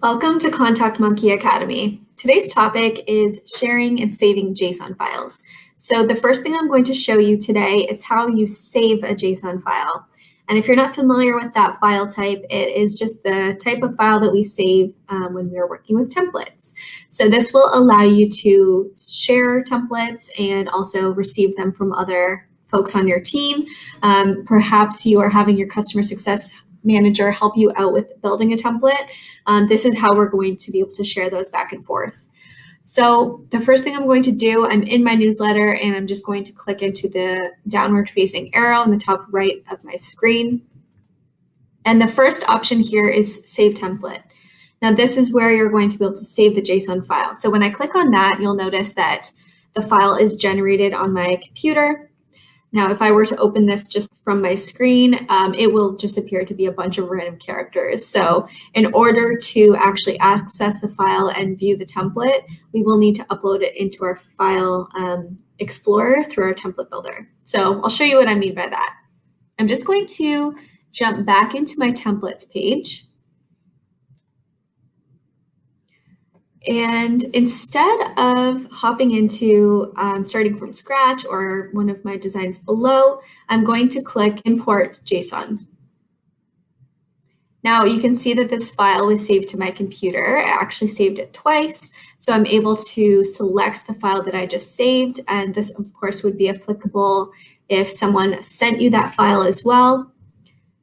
Welcome to ContactMonkey Academy. Today's topic is sharing and saving JSON files. So the first thing I'm going to show you today is how you save a JSON file. And if you're not familiar with that file type, it is just the type of file that we save when we are working with templates. So this will allow you to share templates and also receive them from other folks on your team. Perhaps you are having your customer success manager help you out with building a template. This is how we're going to be able to share those back and forth. So the first thing I'm going to do, I'm in my newsletter and I'm just going to click into the downward facing arrow in the top right of my screen. And the first option here is Save Template. Now this is where you're going to be able to save the JSON file. So when I click on that, you'll notice that the file is generated on my computer. Now, if I were to open this just from my screen, it will just appear to be a bunch of random characters. So in order to actually access the file and view the template, we will need to upload it into our file explorer through our template builder. So I'll show you what I mean by that. I'm just going to jump back into my templates page. And instead of hopping into starting from scratch or one of my designs below, I'm going to click Import JSON. Now you can see that this file was saved to my computer. I actually saved it twice, so I'm able to select the file that I just saved, and this of course would be applicable if someone sent you that file as well.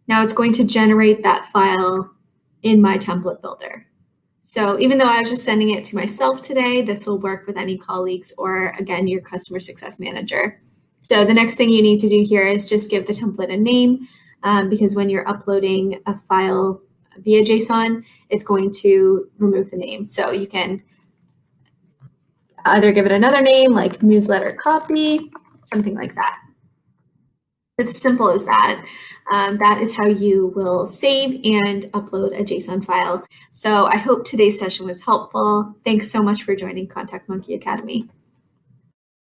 Now it's going to generate that file in my template builder. So even though I was just sending it to myself today, this will work with any colleagues or, again, your customer success manager. So the next thing you need to do here is just give the template a name, because when you're uploading a file via JSON, it's going to remove the name. So you can either give it another name like newsletter copy, something like that. It's simple as that. That is how you will save and upload a JSON file. So I hope today's session was helpful. Thanks so much for joining ContactMonkey Academy.